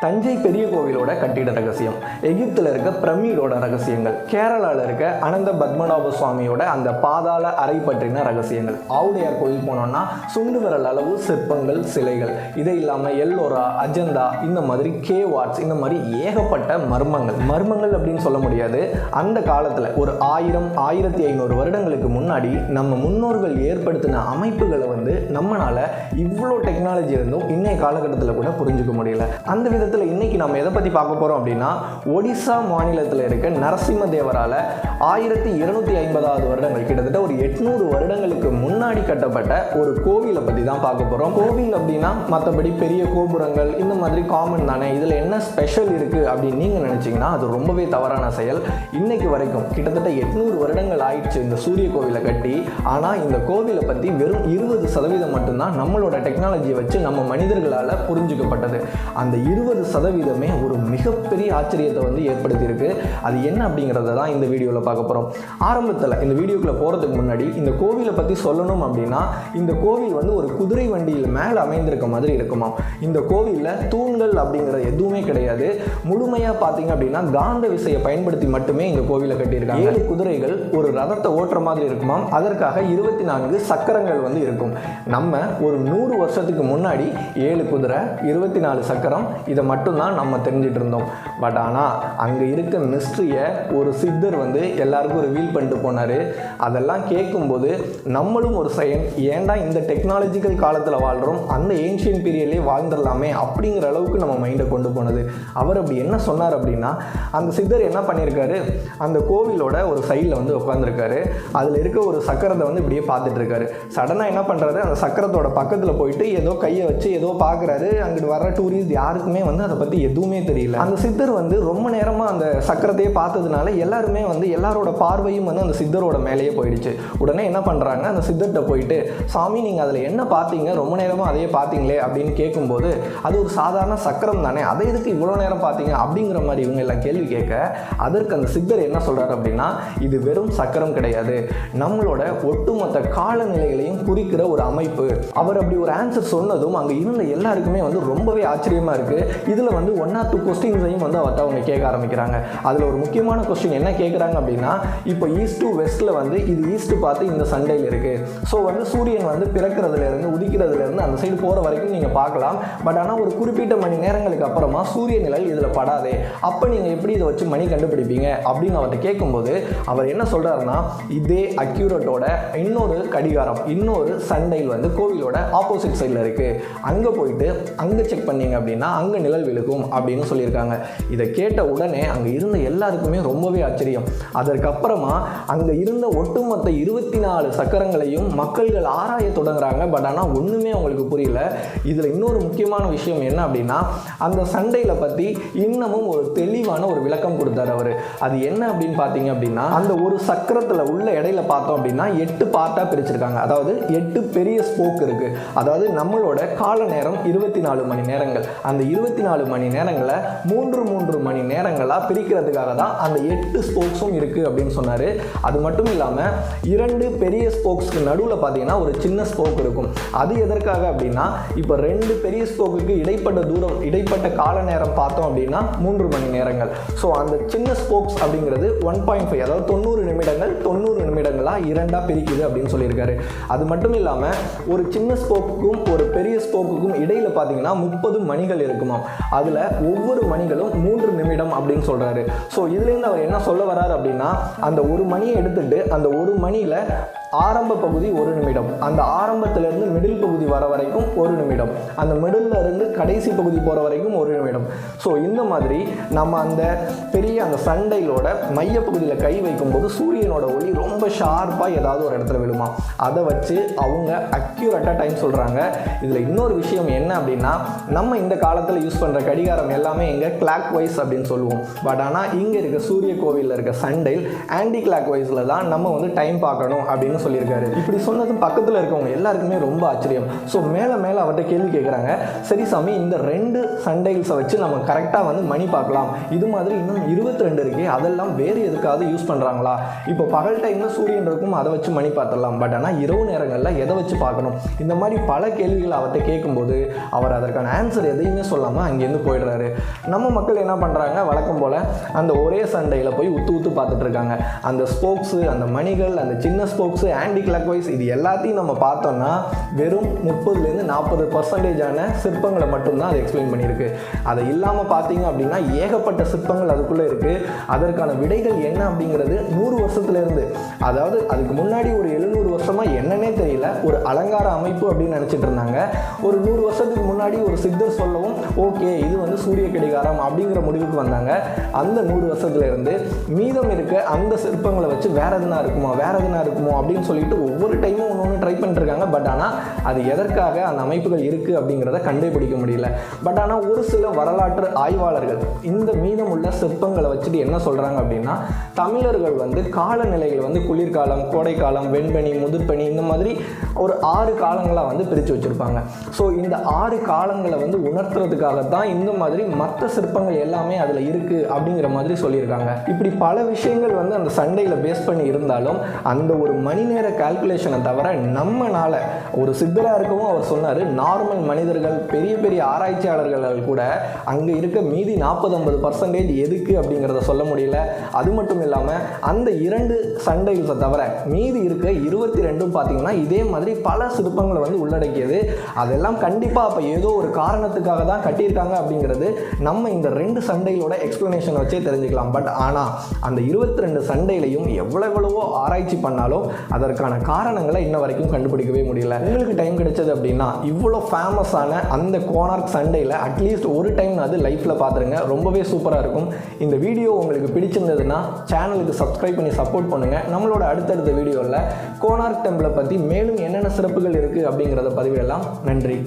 தஞ்சை பெரிய கோவிலோட கட்டிட ரகசியம், எகிப்தில் இருக்க பிரமிடோட ரகசியங்கள், கேரளாவில் இருக்க அனந்த பத்மநாப சுவாமியோட அந்த பாதாள அறை பற்றின ரகசியங்கள், ஆவுடையார் கோயில் போனோம்னா சுண்டு விரல் அளவு சிற்பங்கள், சிலைகள், இதை இல்லாமல் எல்லோரா, அஜந்தா, இந்த மாதிரி கேவார்ட்ஸ், இந்த மாதிரி ஏகப்பட்ட மர்மங்கள் அப்படின்னு சொல்ல முடியாது. அந்த காலத்தில் ஒரு 1000-1500 வருடங்களுக்கு முன்னாடி நம்ம முன்னோர்கள் ஏற்படுத்தின அமைப்புகளை நம்மளால இவ்வளோ டெக்னாலஜி இருந்தும் இன்னைய காலகட்டத்தில் கூட புரிஞ்சுக்க முடியல. அந்த விதத்தில் இன்னைக்கு நம்ம எதை பற்றி பார்க்க போகிறோம் அப்படின்னா, ஒடிசா மாநிலத்தில் இருக்க நரசிம்ம தேவரால் 1250 வருடங்கள், கிட்டத்தட்ட ஒரு 800 வருடங்களுக்கு முன்னாடி கட்டப்பட்ட ஒரு கோவிலை பற்றி தான் பார்க்க போகிறோம். கோவில் அப்படின்னா மற்றபடி பெரிய கோபுரங்கள் இந்த மாதிரி காமன் தானே, இதில் என்ன ஸ்பெஷல் இருக்குது அப்படின்னு நீங்கள் நினச்சிங்கன்னா அது ரொம்பவே தவறான செயல். இன்னைக்கு வரைக்கும் கிட்டத்தட்ட 800 வருடங்கள் ஆயிடுச்சு இந்த சூரிய கோவிலை கட்டி. ஆனால் இந்த கோவிலை பற்றி வெறும் 20% மட்டும்தான் நம்மளோட டெக்னாலஜியை வச்சு நம்ம மனிதர்களால் புரிஞ்சுக்கப்பட்டது. அந்த 20% ஒரு மிகப்பெரிய ஆச்சரியத்தை ஏற்படுத்தியிருக்கு. அது என்ன அப்படிங்கிறத தான் இந்த வீடியோவில் பார்க்க போகிறோம். ஆரம்பத்தில் இந்த வீடியோக்குள்ளே போகிறதுக்கு முன்னாடி இந்த கோவிலை பற்றி சொல்லணும் அப்படின்னா, இந்த கோவில் ஒரு குதிரை வண்டியில் மேலே அமைந்திருக்க மாதிரி இருக்குமா. இந்த கோவிலில் தூண்கள் அப்படிங்கிறது எதுவுமே கிடையாது. முழுமையாக பார்த்தீங்க அப்படின்னா காந்த விசையை பயன்படுத்தி மட்டுமே இந்த கோவிலை கட்டியிருக்காங்க. 7 குதிரைகள் ஒரு ரதத்தை ஓட்டுற மாதிரி இருக்குமா. அதற்காக 24 சக்கரங்கள் இருக்கும். நம்ம ஒரு 100 வருஷத்துக்கு முன்னாடி 7 குதிரை 24 சக்கரம், இதை மட்டும்தான் நம்ம தெரிஞ்சிட்டு இருந்தோம். பட் ஆனால் அங்கே இருக்க மிஸ்ட்ரியை ஒரு சித்தர் எல்லாருக்கும் ரிவீல் பண்ணிட்டு போனார். அதெல்லாம் கேட்கும்போது நம்மளும் ஒரு செகண்ட் ஏன்டா இந்த டெக்னாலஜிக்கல் காலத்தில் வாழ்கிறோம், அந்த ஏன்ஷியன் பீரியட்லேயே வாழ்ந்துடலாமே அப்படிங்கிற அளவுக்கு நம்ம மைண்டை கொண்டு போனது. அவர் அப்படி என்ன சொன்னார் அப்படின்னா, அந்த சித்தர் என்ன பண்ணியிருக்காரு, அந்த கோவிலோட ஒரு சைடில் உட்காந்துருக்காரு. அதில் இருக்க ஒரு சக்கரத்தை இப்படியே பார்த்துட்டு இருக்காரு. சடனாக என்ன பண்ணுறாரு, அந்த சக்கரத்தோட பக்கத்தில் போயிட்டு ஏதோ கையை வச்சு ஏதோ பார்க்குறாரு. அங்கிட்டு வர டூரிஸ்ட் யாருக்குமே அதை பற்றி எதுவுமே தெரியல. அந்த சித்தர் ரொம்ப நேரமாக அந்த சக்கரத்தையே பார்த்ததுனால எல்லாருமே எல்லாரோட பார்வையும் அந்த சித்தரோட மேலேயே போயிடுச்சு. உடனே என்ன பண்ணுறாங்க, அந்த சித்தர்கிட்ட போயிட்டு, சாமி நீங்கள் அதில் என்ன பார்த்தீங்க, ரொம்ப நேரமாக அதையே பார்த்தீங்களே அப்படின்னு கேட்கும்போது, அது ஒரு சாதாரண சக்கரம் தானே, அதை எதுக்கு இவ்வளோ நேரம் பார்த்தீங்க அப்படிங்கிற மாதிரி இவங்க எல்லாம் கேள்வி கேட்க, அதற்கு அந்த சித்தர் என்ன சொல்கிறார் அப்படின்னா, இது வெறும் சக்கரம் கிடையாது, நம்மளோட ஒட்டுமொத்த காலநிலைகளையும் குறிக்கிற ஒரு அமைப்பு. அவர் அப்படி ஒரு ஆன்சர் சொன்னதும் அங்கே இருந்த எல்லாருக்குமே ரொம்பவே ஆச்சரியமாக இருக்குது. இதில் 1 or 2 கொஸ்டின்ஸையும் அவர்கிட்ட அவங்க கேட்க ஆரம்பிக்கிறாங்க. அதில் ஒரு முக்கியமான கொஸ்டின் என்ன கேட்குறாங்க அப்படின்னா, இப்போ ஈஸ்ட் டு வெஸ்ட்டில் இது ஈஸ்ட் பார்த்து இந்த சண்டையில் இருக்குது. ஸோ சூரியன் பிறக்கிறதுலேருந்து உதிக்கிறதுலேருந்து அந்த சைடு போகிற வரைக்கும் நீங்கள் பார்க்கலாம். பட் ஆனால் ஒரு குறிப்பிட்ட மணி நேரங்களுக்கு அப்புறமா சூரிய நிழல் இதில் படாதே, அப்போ நீங்கள் எப்படி இதை வச்சு மணி கண்டுபிடிப்பீங்க அப்படின்னு அவர்கிட்ட கேட்கும்போது, அவர் என்ன சொல்கிறாருன்னா, இதே அக்யூரேட்டோட இன்னொரு கடிகாரம், இன்னொரு சண்டையில் கோவிலோட ஆப்போசிட் சைடில் இருக்குது, அங்கே போயிட்டு அங்கே செக் பண்ணீங்க அப்படின்னா அங்கே நிழல் விழுக்கும் அப்படின்னு சொல்லியிருக்காங்க. இதை கேட்ட உடனே அங்கே இருந்த எல்லாருக்குமே ரொம்பவே ஆச்சரியம். அதற்கப்புறமா அங்கே இருந்த ஒட்டுமொத்த 24 சக்கரங்களையும் மக்கள்கள் ஆராய தொடங்குறாங்க. பட் ஆனால் ஒன்றுமே அவங்களுக்கு புரியல. இதில் இன்னொரு முக்கியமான விஷயம் என்ன அப்படின்னா, அந்த சண்டையில் பற்றி இன்னமும் ஒரு தெளிவான ஒரு விளக்கம் கொடுத்தார் அவர். அது என்ன அப்படின்னு பார்த்தீங்க அப்படின்னா, அந்த ஒரு சக்கரத்தில் உள்ள இடையில பார்த்தோம் அப்படின்னா 8 பார்ட்டாக பிரிச்சிருக்காங்க. அதாவது 8 பெரிய ஸ்போக் இருக்குது. அதாவது நம்மளோட கால நேரம் 24 மணி நேரங்கள். அந்த 24 மணி நேரங்களை 3 மணி நேரங்களாக பிரிக்கிறதுக்காக தான் அந்த 8 ஸ்போக்ஸும் இருக்குது அப்படின்னு சொன்னார். அது மட்டும் இல்லாமல் 2 பெரிய ஸ்போக்ஸ்க்கு நடுவில் பார்த்தீங்கன்னா ஒரு சின்ன ஸ்போக் இருக்கும். அது எதற்காக அப்படின்னா, இப்போ 2 பெரிய ஸ்போக்குக்கு இடைப்பட்ட கால நேரம் பார்த்தோம் அப்படின்னா 3 மணி நேரங்கள். ஸோ அந்த சின்ன ஸ்போக்ஸ் அப்படிங்கிறது 1.5, அதாவது 90 நிமிடங்கள் 90 நிமிடங்களாக 2ஆக பிரிக்குது அப்படின்னு சொல்லியிருக்காரு. அது மட்டும் இல்லாமல் ஒரு சின்ன ஸ்போக்குக்கும் ஒரு பெரிய ஸ்போக்குக்கும் இடையில் பார்த்தீங்கன்னா 30 மணிகள் இருக்குமா. அதில் ஒவ்வொரு மணிகளும் 3 நிமிடம் அப்படின்னு சொல்கிறாரு. ஸோ இதுலேருந்து அவர் என்ன சொல்ல வர்றாரு அப்படின்னா, அந்த ஒரு மணியை எடுத்துட்டு அந்த ஒரு மணியில் ஆரம்ப பகுதி 1 நிமிடம், அந்த ஆரம்பத்திலிருந்து மிடில் பகுதி வர வரைக்கும் 1 நிமிடம், அந்த மிடில் இருந்து கடைசி பகுதி போகிற வரைக்கும் 1 நிமிடம். ஸோ இந்த மாதிரி நம்ம அந்த பெரிய அந்த சண்டையிலோட மையப்பகுதியில் கை வைக்கும்போது சூரியனோட ஒளி ரொம்ப ஷார்ப்பாக ஏதாவது ஒரு இடத்துல விழுமா. அதை வச்சு அவங்க அக்யூரேட்டாக டைம் சொல்கிறாங்க. இதில் இன்னொரு விஷயம் என்ன அப்படின்னா, நம்ம இந்த காலத்தில் யூஸ் பண்ணுற கடிகாரம் எல்லாமே எங்கே கிளாக் வைஸ் அப்படின்னு சொல்லுவோம். பட் ஆனால் இங்கே இருக்க சூரிய கோவிலில் இருக்க சண்டையில் ஆன்டி கிளாக் வைஸில் தான் நம்ம டைம் பார்க்கணும் அப்படின்னு சொல்லியிருக்காரு. இப்படி சொன்னதும் பக்கத்தில் இருக்கவங்க எல்லாருக்குமே ரொம்ப ஆச்சரியம். ஸோ மேலே மேலே அவர்கிட்ட கேள்வி கேட்குறாங்க. சரி சாமி, இந்த 2 சண்டைல்ஸை வச்சு நம்ம கரெக்டாக வந்து மணி பார்க்கலாம், இது மாதிரி இன்னும் 22 இருக்கே, அதெல்லாம் வேறு எதுக்காவது யூஸ் பண்ணுறாங்களா? இப்போ பகல் டைமில் சூரியன் இருக்கும், அதை வச்சு மணி பார்த்துடலாம், பட் ஆனால் இரவு நேரங்களில் எதை வச்சு பார்க்கணும்? இந்த மாதிரி பல கேள்விகள் அவர்கிட்ட கேட்கும்போது அவர் அதற்கான ஆன்சர் எதையுமே சொல்லாமல் அங்கேருந்து போயிடுறாரு. நம்ம மக்கள் என்ன பண்ணுறாங்க, வழக்கம் போல் அந்த ஒரே சண்டையில் போய் உத்து பார்த்துட்டு இருக்காங்க. அந்த ஸ்போக்ஸு, அந்த மணிகள், அந்த சின்ன ஸ்போக்ஸு, ஆன்டி கிளாக் வைஸ், இது எல்லாத்தையும் நம்ம பார்த்தோம்னா வெறும் 30லேருந்து 40% சிற்பங்களை மட்டும்தான் அது எக்ஸ்பிளைன் பண்ணியிருக்கு. அதை இல்லாமல் பார்த்தீங்க அப்படின்னா ஏகப்பட்ட சிற்பங்கள் அதுக்குள்ளே இருக்குது. அதற்கான விடைகள் என்ன அப்படிங்கிறது 100 வருஷத்துலேருந்து, அதாவது அதுக்கு முன்னாடி ஒரு 700 வருஷமாக என்னன்னே தெரியல, ஒரு அலங்கார அமைப்பு அப்படின்னு நினச்சிட்டு இருந்தாங்க. ஒரு 100 வருஷத்துக்கு முன்னாடி ஒரு சித்தர் சொல்லவும் ஓகே இது வந்து சூரிய கடிகாரம் அப்படிங்கிற முடிவுக்கு வந்தாங்க. அந்த 100 வருஷத்துலேருந்து மீதம் இருக்க அந்த சிற்பங்களை வச்சு வேற எதுனா இருக்குமோ அப்படின்னு சொல்லிட்டு ஒவ்வொரு டைமும் ஒன்று ட்ரை பண்ணிருக்காங்க. பட் ஆனால் அது எதற்காக அந்த அமைப்புகள் இருக்குது அப்படிங்கிறத கண்டுபிடிக்க முடியல. பட் ஆனால் ஒரு சில வரலாற்று ஆய்வாளர்கள் இந்த மீதம் உள்ள சிற்பங்களை வச்சுட்டு என்ன சொல்கிறாங்க அப்படின்னா, தமிழர்கள் வந்து காலநிலைகள் வந்து குளிர்காலம், கோடைக்காலம், வெண்பனி, முதிர்பனி, இந்த மாதிரி ஒரு 6 காலங்களாக வந்து பிரித்து வச்சுருப்பாங்க. ஸோ இந்த 6 காலங்களை வந்து உணர்த்துறதுக்காகத்தான் இந்த மாதிரி மற்ற சிற்பங்கள் எல்லாமே அதில் இருக்குது அப்படிங்கிற மாதிரி சொல்லியிருக்காங்க. இப்படி பல விஷயங்கள் வந்து அந்த சண்டையில் பேஸ் பண்ணி இருந்தாலும் அந்த ஒரு மணி நேர கால்குலேஷனை தவிர நம்மனால ஒரு சித்தராக இருக்கவும் அவர் சொன்னார், நார்மல் மனிதர்கள், பெரிய பெரிய ஆராய்ச்சியாளர்கள் கூட அங்கே இருக்க மீதி 40-50% எதுக்கு அப்படிங்கிறத சொல்ல முடியல. அது மட்டும் இல்லாமல் அந்த 2 சண்டைகளை தவிர மீதி இருக்க 22 பார்த்தீங்கன்னா இதே மாதிரி பல சிற்பங்களை வந்து உள்ளடக்கியது. அதெல்லாம் கண்டிப்பாக அப்போ ஏதோ ஒரு காரணத்துக்காக தான் கட்டியிருக்காங்க அப்படிங்கிறது நம்ம இந்த 2 சண்டைகளோட எக்ஸ்பிளனேஷன் வச்சே தெரிஞ்சுக்கலாம். பட் ஆனால் அந்த 22 சண்டையிலையும் எவ்வளவோ ஆராய்ச்சி பண்ணாலும் அதற்கான காரணங்களை இன்ன வரைக்கும் கண்டுபிடிக்கவே முடியல. உங்களுக்கு டைம் கிடைச்சது அப்படின்னா இவ்வளோ ஃபேமஸான அந்த கோனார்க் சண்டையில் அட்லீஸ்ட் ஒரு டைம் அது லைஃப்பில் பார்த்துருங்க, ரொம்பவே சூப்பராக இருக்கும். இந்த வீடியோ உங்களுக்கு பிடிச்சிருந்ததுன்னா சேனலுக்கு சப்ஸ்கிரைப் பண்ணி சப்போர்ட் பண்ணுங்கள். நம்மளோட அடுத்தடுத்த வீடியோவில் கோனார்க் டெம்பிளை பற்றி மேலும் என்னென்ன சிறப்புகள் இருக்குது அப்படிங்கிறத பதிவிடலாம். நன்றி.